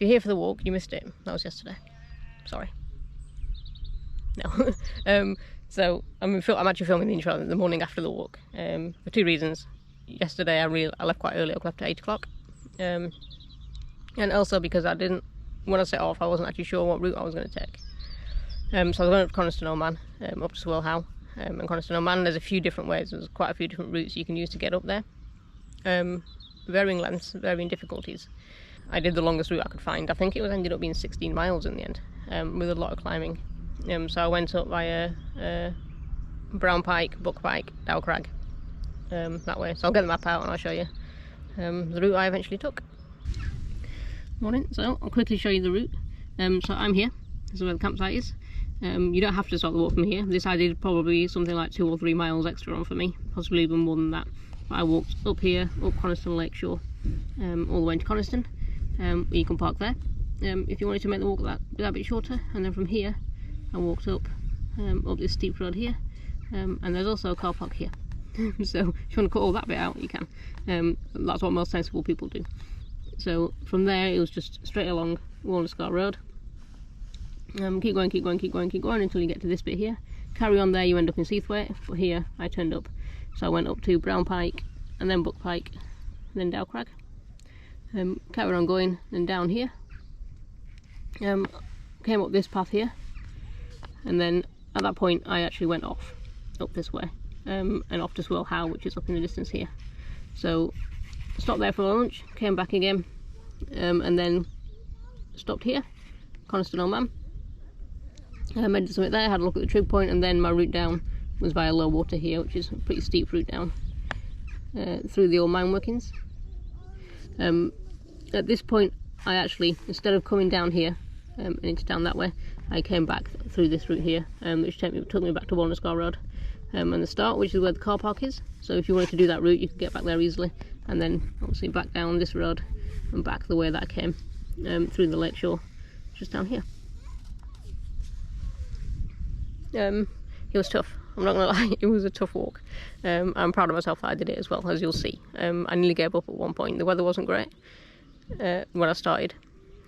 you're here for the walk, you missed it. That was yesterday. Sorry. No. So I'm actually filming the intro the morning after the walk for two reasons. Yesterday I left quite early. I left at 8 o'clock, and also because when I set off, I wasn't actually sure what route I was going to take. So I was going up to Coniston Old Man, up to Swirl Howe, and Coniston Old Man. There's a few different ways. There's quite a few different routes you can use to get up there. Varying lengths, varying difficulties. I did the longest route I could find. I think it ended up being 16 miles in the end, with a lot of climbing. So I went up via Brown Pike, Pike, Dow Crag, that way. So I'll get the map out and I'll show you the route I eventually took. Morning. So I'll quickly show you the route. So I'm here. This is where the campsite is. You don't have to start the walk from here. This I did probably something like 2 or 3 miles extra on for me, possibly even more than that. But I walked up here, up Coniston Lakeshore, all the way into Coniston. You can park there if you wanted to make the walk that bit shorter, and then from here I walked up this steep road here, and there's also a car park here. So if you want to cut all that bit out, you can. That's what most sensible people do. So from there it was just straight along Walna Scar road. Keep going until you get to this bit here. Carry on there, you end up in Seathwaite, but here I turned up. So I went up to Brown Pike, and then Pike, and then Dow Crag. Carried on going, and down here. Came up this path here, and then at that point I actually went off, up this way, and off to Swirl Howe, which is up in the distance here. So stopped there for lunch, came back again, and then stopped here, Coniston Old Man. I did something there, had a look at the trig point, and then my route down was via low water here, which is a pretty steep route down through the old mine workings. At this point I actually, instead of coming down here and into down that way, I came back through this route here, which took me back to Walna Scar Road and the start, which is where the car park is. So if you wanted to do that route, you could get back there easily, and then obviously back down this road and back the way that I came through the lakeshore, just down here. It was tough, I'm not gonna lie. It was a tough walk. I'm proud of myself that I did it as well, as you'll see. I nearly gave up at one point. The weather wasn't great when I started.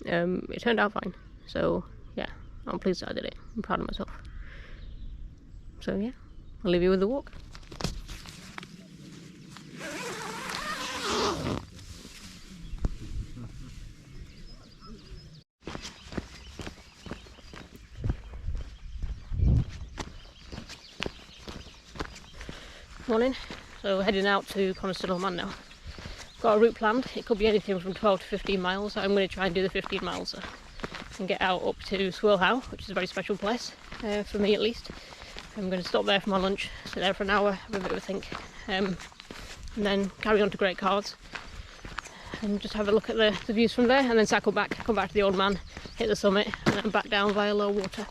It turned out fine, so yeah, I'm pleased that I did it. I'm proud of myself. So yeah, I'll leave you with the walk. Morning. So heading out to Coniston Old Man now. Got a route planned. It could be anything from 12 to 15 miles. I'm going to try and do the 15 miles and get out up to Swirl Howe, which is a very special place for me at least. I'm going to stop there for my lunch, sit there for an hour, have a bit of a think, and then carry on to Great Cards and just have a look at the views from there, and then cycle back, come back to the Old Man, hit the summit, and then back down via low water.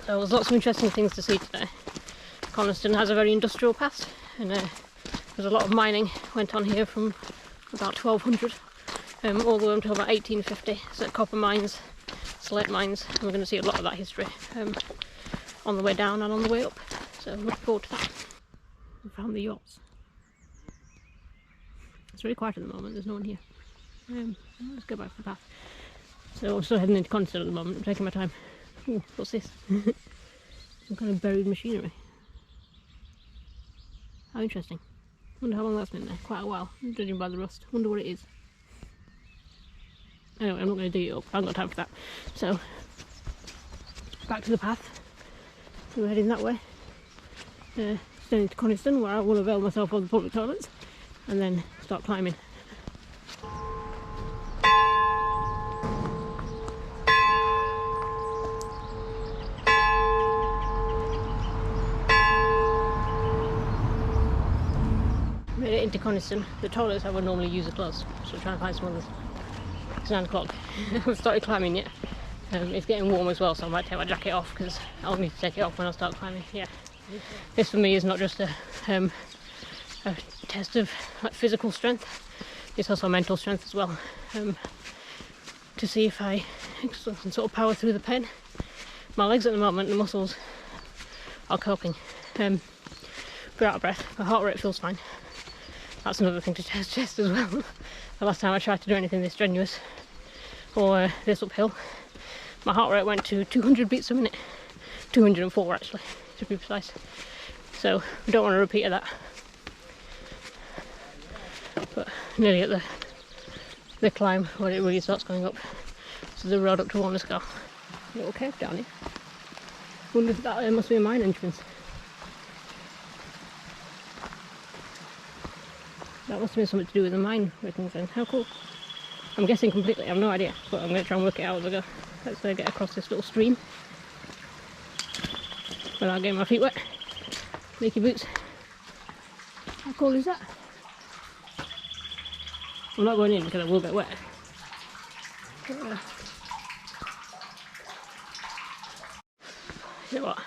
So there's lots of interesting things to see today. Coniston has a very industrial past, and there's a lot of mining went on here from about 1200 all the way until about 1850. So copper mines, slate mines, and we're going to see a lot of that history on the way down and on the way up. So I'm looking forward to that. We found the yachts. It's very quiet at the moment, there's no one here. Let's go back to the path. So I'm still heading into Coniston at the moment, I'm taking my time. Ooh, what's this? Some kind of buried machinery. How interesting. Wonder how long that's been there. Quite a while, judging by the rust. Wonder what it is. Anyway, I'm not going to dig it up. I haven't got time for that. So, back to the path. So we're heading that way. Staying to Coniston, where I will avail myself of the public toilets, and then start climbing. Made it into Coniston. The toilets I would normally use are closed, so I'm trying to find some others. It's 9 o'clock. I haven't started climbing yet. It's getting warm as well, so I might take my jacket off because I'll need to take it off when I start climbing. Yeah, this for me is not just a test of like, physical strength. It's also mental strength as well. to see if I can sort of power through the pen. My legs at the moment, the muscles are coping. But out of breath. My heart rate feels fine. That's another thing to test as well. The last time I tried to do anything this strenuous or this uphill, my heart rate went to 200 beats a minute. 204 actually, to be precise. So we don't want to repeat of that. But nearly at the climb where it really starts going up. So the road up to Walna Scar. Little cave down here. Wonder if that must be a mine entrance. That must have been something to do with the mine workings then. How cool. I'm guessing completely, I have no idea, but I'm going to try and work it out as I go. Let's get across this little stream without getting my feet wet. Leaky boots. How cool is that? I'm not going in because I will get wet. You know what?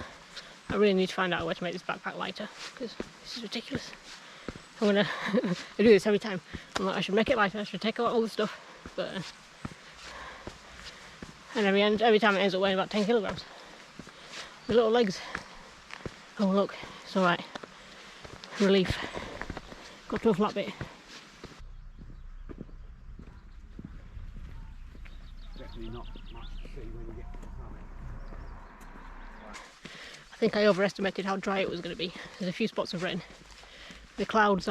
I really need to find out a way to make this backpack lighter because this is ridiculous. I'm gonna I do this every time. I'm like, I should make it lighter, I should take out all the stuff, but and every time it ends up weighing about 10 kilograms. The little legs. Oh look, it's alright. Relief. Got to a flat bit. Definitely not much to see when you get to the summit. I think I overestimated how dry it was going to be. There's a few spots of rain. The clouds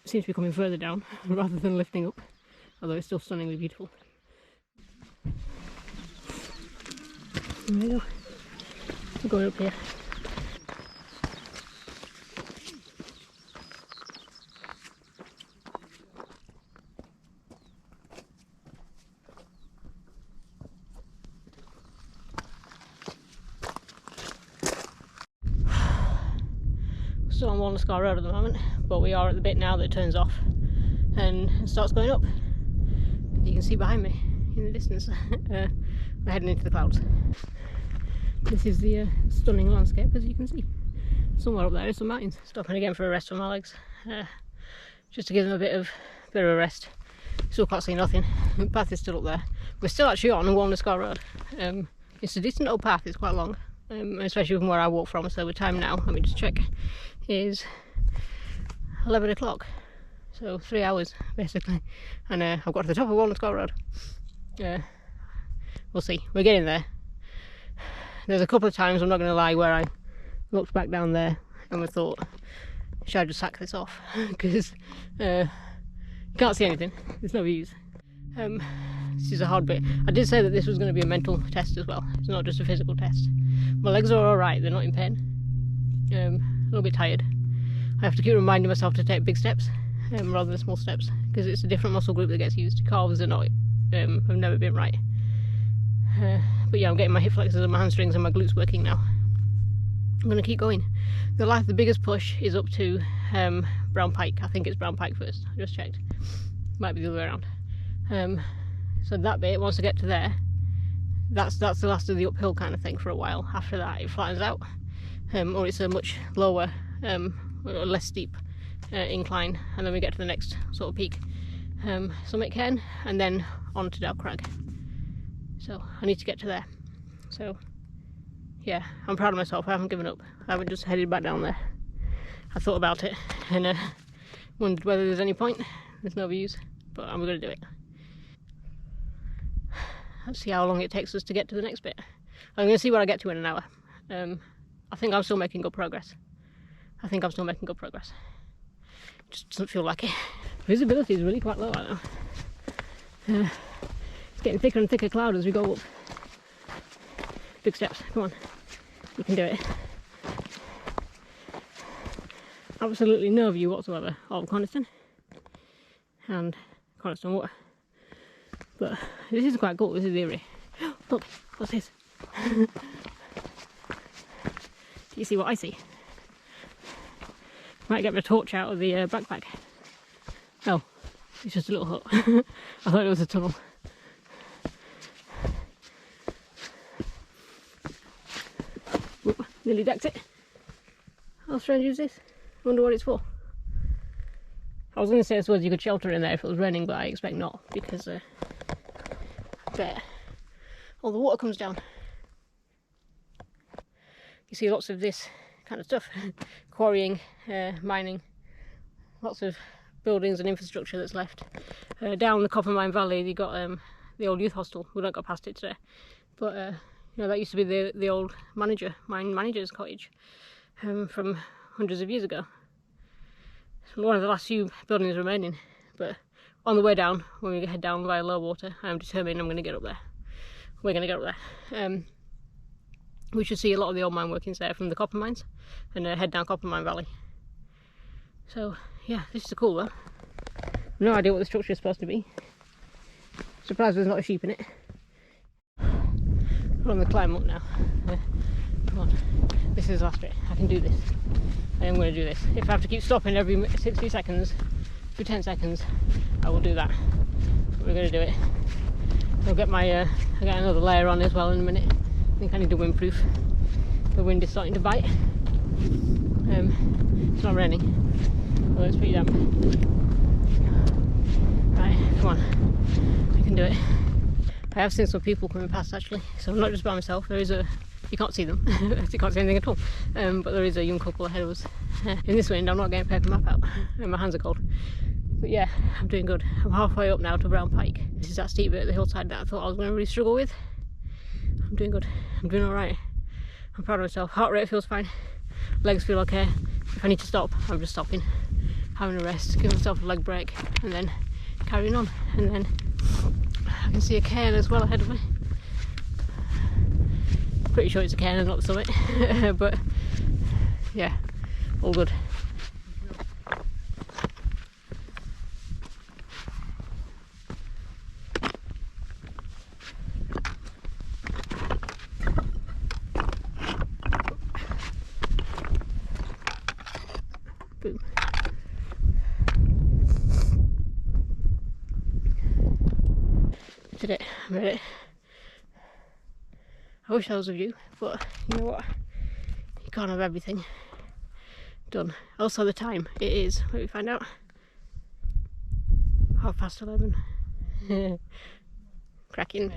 seem to be coming further down rather than lifting up, although it's still stunningly beautiful. There we go. We're going up here. Still on Walna Scar Road at the moment, but we are at the bit now that turns off and starts going up. You can see behind me in the distance. We're heading into the clouds. This is the stunning landscape, as you can see. Somewhere up there is some mountains. Stopping again for a rest for my legs, just to give them a bit of a rest. Still can't see nothing. The path is still up there. We're still actually on Walna Scar Road. It's a decent old path. It's quite long. Especially from where I walk from, so the time now, let me just check, is 11 o'clock, so 3 hours basically, and I've got to the top of Walna Scar Road. We'll see, we're getting there. There's a couple of times, I'm not going to lie, where I looked back down there and I thought, should I just sack this off, because you can't see anything, there's no views. This is a hard bit. I did say that this was going to be a mental test as well, it's not just a physical test. My legs are alright, they're not in pain. A little bit tired. I have to keep reminding myself to take big steps rather than small steps, because it's a different muscle group that gets used. Calves are not, have never been right. But yeah, I'm getting my hip flexors and my hamstrings and my glutes working now. I'm going to keep going. The biggest push is up to Brown Pike. I think it's Brown Pike first, I just checked. Might be the other way around. So that bit, once I get to there, that's the last of the uphill kind of thing for a while. After that it flattens out, or it's a much lower, or less steep incline, and then we get to the next sort of peak, summit cairn, and then on to Dow Crag. So I need to get to there. So yeah, I'm proud of myself. I haven't given up. I haven't just headed back down there. I thought about it and wondered whether there's any point. There's no views, but I'm going to do it. Let's see how long it takes us to get to the next bit. I'm going to see where I get to in an hour. I think I'm still making good progress. Just doesn't feel like it. Visibility is really quite low right now. It's getting thicker and thicker cloud as we go up. Big steps, come on. You can do it. Absolutely no view whatsoever of Coniston and Coniston water. But this is quite cool, this is eerie. Look, what's this? Do you see what I see? Might get my torch out of the backpack. Oh, it's just a little hut. I thought it was a tunnel. Whoop, nearly decked it. How strange is this? I wonder what it's for. I was going to say I suppose you could shelter in there if it was raining, but I expect not, because there, all the water comes down. You see lots of this kind of stuff, quarrying, mining, lots of buildings and infrastructure that's left. Down the Coppermine Valley, you got the old youth hostel. We don't go past it today, but you know, that used to be the old mine manager's cottage from hundreds of years ago. It's one of the last few buildings remaining. But on the way down, when we head down via low water, I'm determined I'm going to get up there. We're going to get up there. We should see a lot of the old mine workings there from the copper mines, and head down Coppermine Valley. So yeah, this is cool though. No idea what the structure is supposed to be. Surprised there's not a sheep in it. We're on the climb up now. Come on, this is the last bit. I can do this. I am going to do this. If I have to keep stopping every 60 seconds for 10 seconds, I will do that. But we're going to do it. I'll get my I get another layer on as well in a minute. I think I need to windproof. The wind is starting to bite. It's not raining, although it's pretty damp. Right, come on, I can do it. I have seen some people coming past actually, so I'm not just by myself. There is a, you can't see them, you can't see anything at all, but there is a young couple ahead of us. In this wind I'm not getting paper map out, and my hands are cold. But yeah, I'm doing good. I'm halfway up now to Brown Pike. This is that steep bit of the hillside that I thought I was going to really struggle with. I'm doing good, I'm doing alright. I'm proud of myself. Heart rate feels fine, legs feel okay. If I need to stop, I'm just stopping, having a rest, giving myself a leg break, and then carrying on. And then I can see a cairn as well ahead of me. Pretty sure it's a cairn and not the summit, but yeah, all good. Boom. Did it, I made it. I wish I was with you, but you know what? You can't have everything done. Also the time, it is, let me find out, 11:30. Cracking.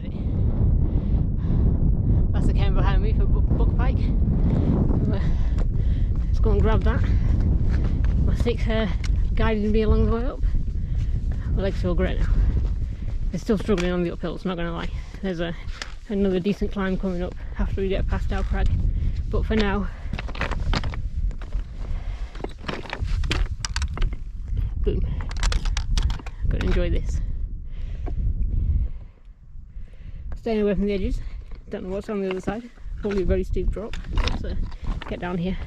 That's the cairn behind me for buck pike. So, let's go and grab that. My stick's guiding me along the way up. My legs feel great now. They're still struggling on the uphills, not going to lie. There's another decent climb coming up after we get past Dow Crag. But for now, boom. I'm going to enjoy this. Staying away from the edges. Don't know what's on the other side. Probably a very steep drop. Let's get down here.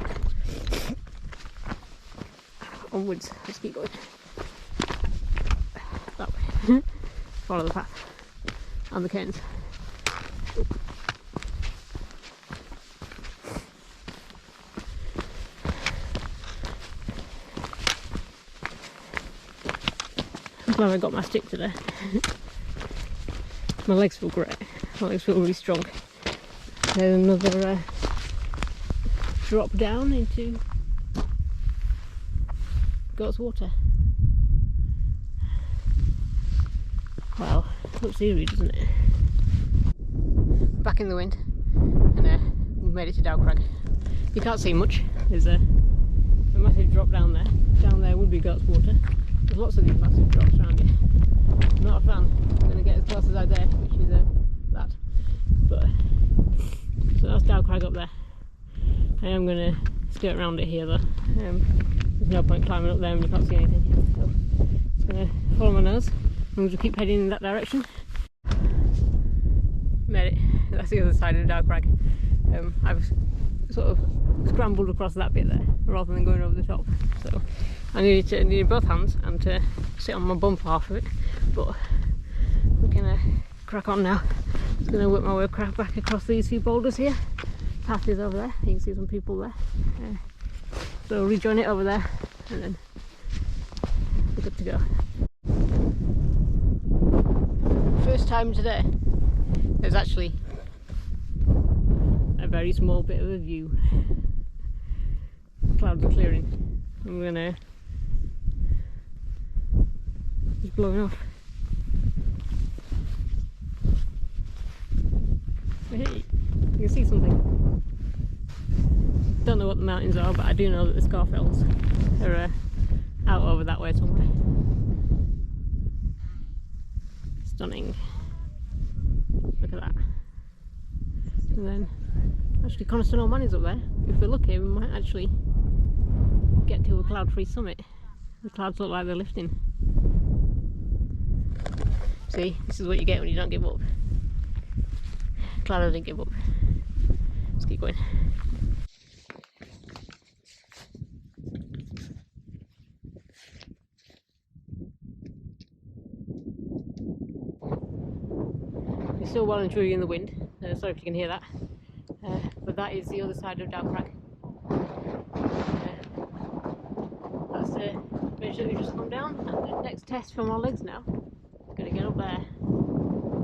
Onwards. Let's keep going. That way. Follow the path and the cairns. I'm glad I got my stick today. My legs feel great. My legs feel really strong. There's another drop down into Goat's Water. Well, looks eerie, doesn't it? Back in the wind, and we've made it to Dow Crag. You can't see much. There's a massive drop down there. Down there would be Goat's Water. There's lots of these massive drops around it. I'm not a fan. I'm going to get as close as I dare, which is that. But so that's Dow Crag up there. I am going to skirt around it here though. There's no point climbing up there when you can't see anything. So I'm just going to follow my nose. And we'll keep heading in that direction. Made it. That's the other side of Dow Crag. I've sort of scrambled across that bit there rather than going over the top. So I needed both hands and to sit on my bum for half of it. But we're gonna crack on now. Just gonna work my way back across these few boulders here. Path is over there. You can see some people there. So we'll rejoin it over there, and then we're good to go. First time today, there's actually a very small bit of a view. Clouds are clearing. I'm gonna just blowing off. Hey, you can see something. Don't know what the mountains are, but I do know that the Scar Fells are out over that way somewhere. Stunning. Look at that. And then, actually Coniston is up there. If we're lucky, we might actually get to a cloud-free summit. The clouds look like they're lifting. See, this is what you get when you don't give up. Glad I didn't give up. Let's keep going. It's still well and truly in the wind. Sorry if you can hear that. But that is the other side of Dow Crag. That's the ridge that we just come down, and the next test for my legs now. Gonna get up there.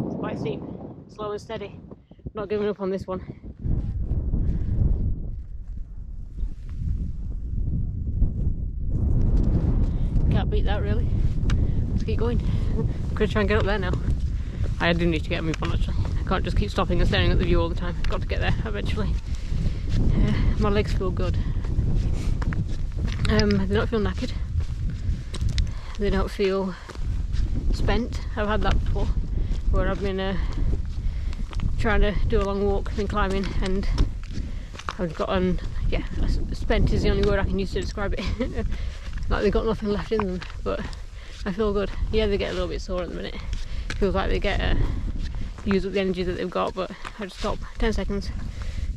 It's quite steep, slow and steady. Not giving up on this one. Can't beat that really. Let's keep going. I'm gonna try and get up there now. I do need to get a move on actually. I can't just keep stopping and staring at the view all the time. Got to get there eventually. My legs feel good. They don't feel knackered. They don't feel spent. I've had that before, where I've been trying to do a long walk, been climbing, and I've gotten, yeah, spent is the only word I can use to describe it. Like they've got nothing left in them, but I feel good. Yeah, they get a little bit sore at the minute. Feels like they get use up the energy that they've got, but I just stop 10 seconds,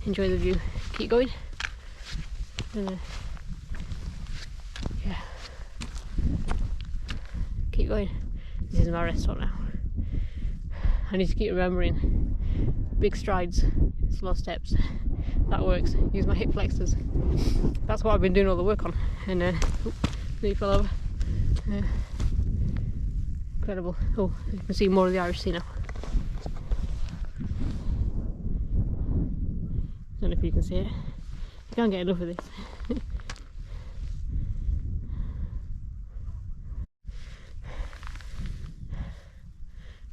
enjoy the view, keep going. Yeah, keep going. This is my rest stop now. I need to keep remembering big strides, slow steps. That works. Use my hip flexors. That's what I've been doing all the work on. And nearly fell over. Incredible. Oh, you can see more of the Irish Sea now. Don't know if you can see it. I can't get enough of this.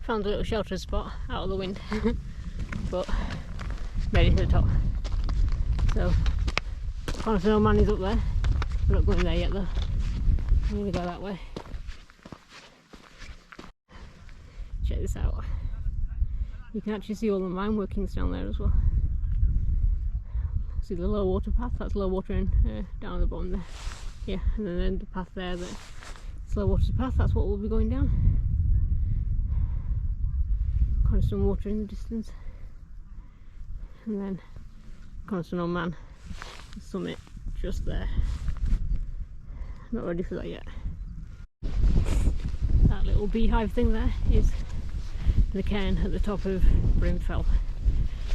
Found a little sheltered spot out of the wind, but made it to the top. So, Coniston is up there. We're not going there yet though. I'm going to go that way. Check this out. You can actually see all the mine workings down there as well. See the low water path? That's low water in, down at the bottom there. Yeah, and then the path there, the slow water path, that's what we'll be going down. Coniston water in the distance. And then Coniston on Man, the summit just there. Not ready for that yet. That little beehive thing there is the cairn at the top of Brown Pike,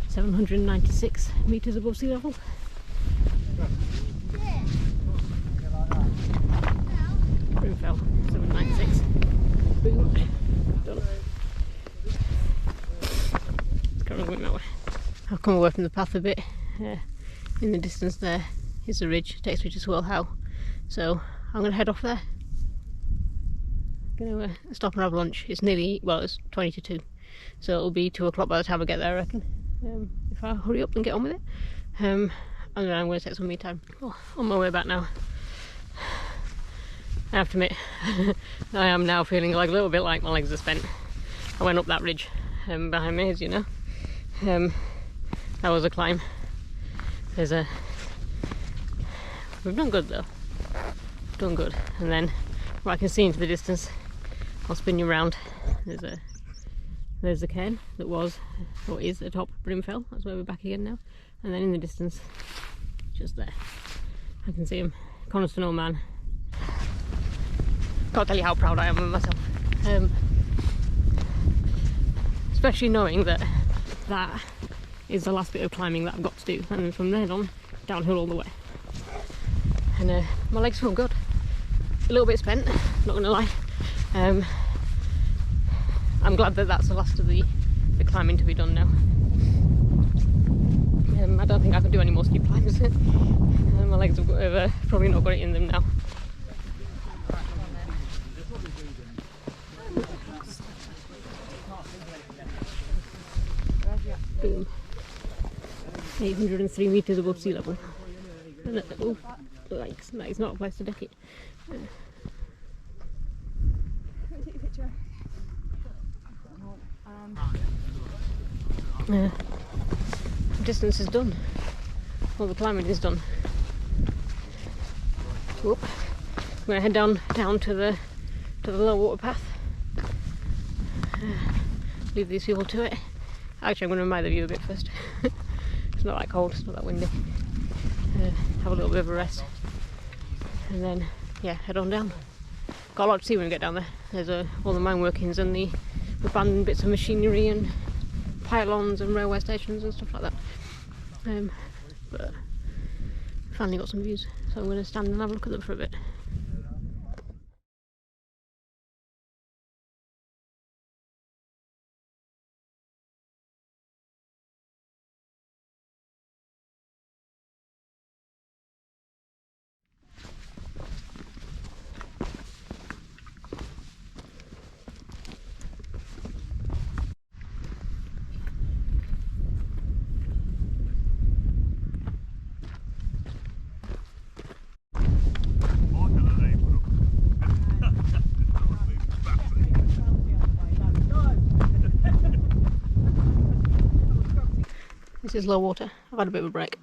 796 metres above sea level. Brown Pike, 796. Boom. Done. Currently going that way. I've come away from the path a bit. In the distance there is a ridge, takes me to Swirl Howe. So I'm going to head off there. Going to stop and have lunch. It's nearly, well, it's 20 to 2. So it'll be 2 o'clock by the time I get there, I reckon. If I hurry up and get on with it. And then I'm going to take some me time. Oh, on my way back now. I have to admit, I am now feeling like a little bit like my legs are spent. I went up that ridge behind me, as you know. That was a climb. We've done good though. Done good. And then what I can see into the distance, I'll spin you around. There's the cairn that was, or is, at the top of Brown Pike. That's where we're back again now. And then in the distance, just there, I can see him, Coniston old man. Can't tell you how proud I am of myself. Especially knowing that that is the last bit of climbing that I've got to do, and then from there on, downhill all the way. And my legs feel good. A little bit spent, not gonna lie. I'm glad that that's the last of the climbing to be done now. I don't think I can do any more steep climbs. My legs have probably not got it in them now. Boom. 803 metres above sea level. And oh, yikes, that is not a place to deck it. Take a picture. Distance is done. All the climbing is done. Whoop. I'm going to head down to the low water path. Leave these people to it. Actually, I'm going to admire the view a bit first. It's not that cold, it's not that windy. Have a little bit of a rest, and then yeah, head on down. Got a lot to see when we get down there. There's all the mine workings and the abandoned bits of machinery and pylons and railway stations and stuff like that. But finally got some views, so I'm going to stand and have a look at them for a bit. This is low water. I've had a bit of a break.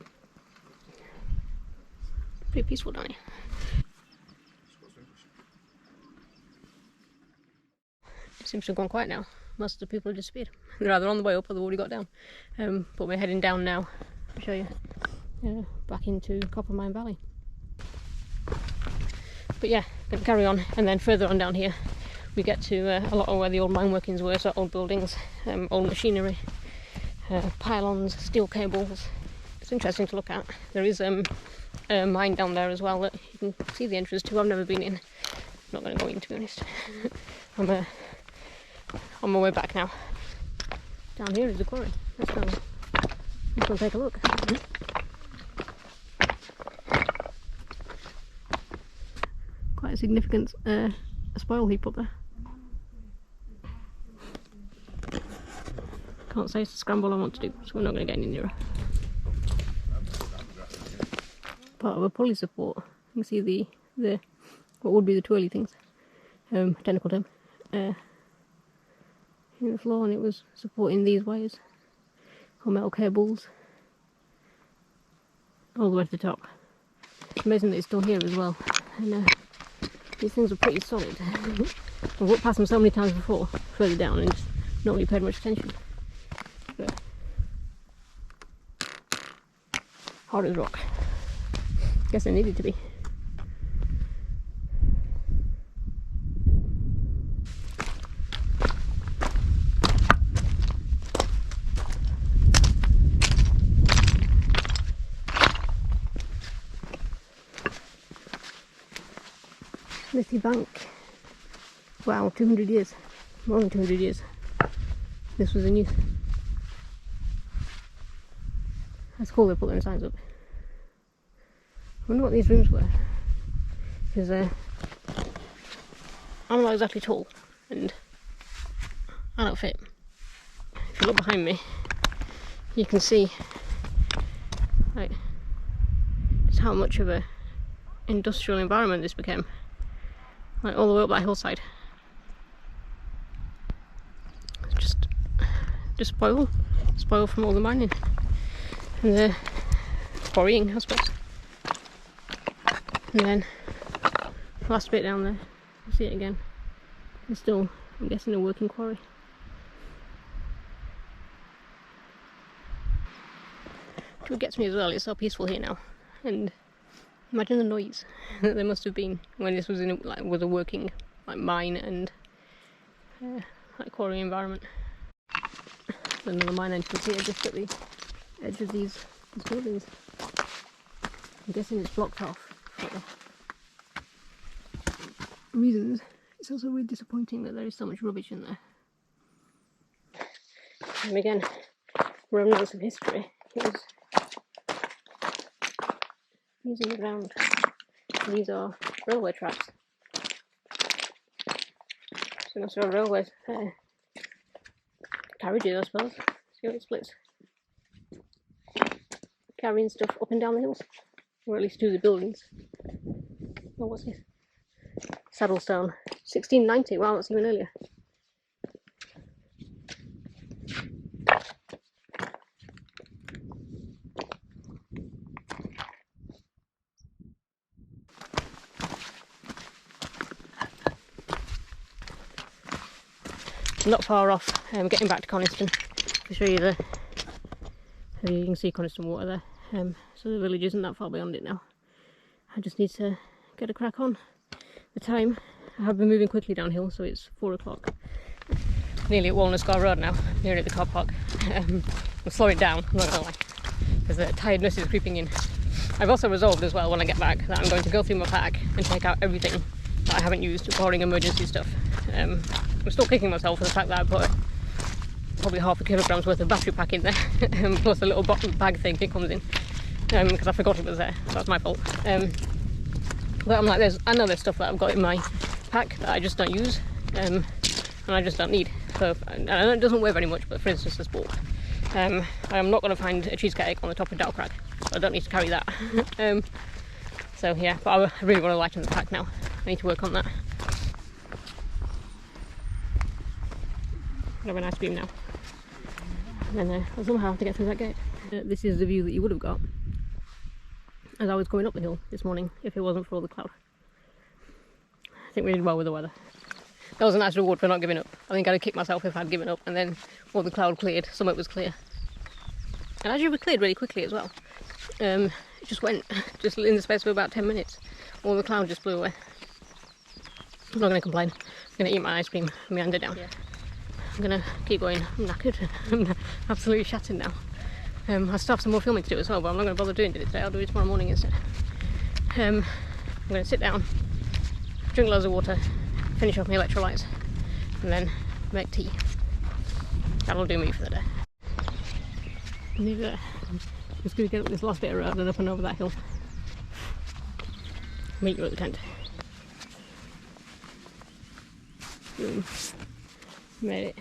Pretty peaceful down here. It seems to have gone quiet now. Most of the people have disappeared. They're either on the way up or they've already got down. But we're heading down now. I'll show you. Back into Coppermine Valley. But yeah, gonna carry on, and then further on down here we get to a lot of where the old mine workings were, so old buildings, old machinery, pylons, steel cables. It's interesting to look at. There is a mine down there as well that you can see the entrance to. I've never been in. I'm not going to go in, to be honest. I'm on my way back now. Down here is the quarry. Let's go take a look. Quite a significant spoil heap up there. Can't say it's a scramble I want to do, so we're not going to get any nearer. Part of a pulley support. You can see the what would be the twirly things, technical term, in the floor, and it was supporting these wires or metal cables all the way to the top. It's amazing that it's still here as well, and these things are pretty solid. I've walked past them so many times before, further down, and just not really paid much attention. But hard as rock. Guess they needed to be. Smithy Bank. Wow, 200 years. More than 200 years. This was in use. That's cool they put them signs up. I wonder what these rooms were. Because I'm not exactly tall and I don't fit. If you look behind me, you can see like just how much of a industrial environment this became. Like all the way up that hillside. Just spoil from all the mining and the quarrying, I suppose. And then the last bit down there, you see it again. It's still, I'm guessing, a working quarry. What gets me as well, it's so peaceful here now, and imagine the noise that there must have been when this was was a working mine and like quarry environment. Another mine entrance here, just at the edge of these buildings. I'm guessing it's blocked off for reasons. It's also really disappointing that there is so much rubbish in there. And again, remnants of history. Here's these in the ground. These are railway tracks. So must have railway carriages, I suppose. See how it splits. carrying stuff up and down the hills, or at least to the buildings. Oh, what's this? Saddlestone, 1690. Wow, that's even earlier. Not far off, getting back to Coniston. To show you you can see Coniston water there. So the village isn't that far beyond it now. I just need to get a crack on. The time, I have been moving quickly downhill, so it's 4 o'clock. Nearly at Walna Scar Road now, nearly at the car park. I'll slow it down, I'm not gonna lie, because the tiredness is creeping in. I've also resolved as well when I get back that I'm going to go through my pack and take out everything that I haven't used, barring emergency stuff. I'm still kicking myself for the fact that I put probably half a kilogram's worth of battery pack in there, plus a little bag thing it comes in, because I forgot it was there, so that's my fault. But I'm like, I know there's stuff that I've got in my pack that I just don't use, and I just don't need. So, and I know it doesn't weigh very much, but for instance this ball, I am not going to find a cheesecake egg on the top of Dow Crag, so I don't need to carry that. So yeah, but I really want to lighten the pack now. I need to work on that. I'll have an ice cream now. And then I'll somehow have to get through that gate. This is the view that you would have got as I was going up the hill this morning if it wasn't for all the cloud. I think we did well with the weather. That was a nice reward for not giving up. I think I'd have kicked myself if I'd given up, and then all the cloud cleared, some of it was clear. And actually it cleared really quickly as well. It just went, just in the space of about 10 minutes. All the cloud just blew away. I'm not going to complain. I'm going to eat my ice cream and meander down. Yeah. I'm going to keep going. I'm knackered. I'm absolutely shattered now. I still have some more filming to do as well, but I'm not going to bother doing it today. I'll do it tomorrow morning instead. I'm going to sit down, drink loads of water, finish off my electrolytes, and then make tea. That'll do me for the day. I'm just going to get up this last bit of road and up and over that hill. Meet you at the tent. Boom. Made it.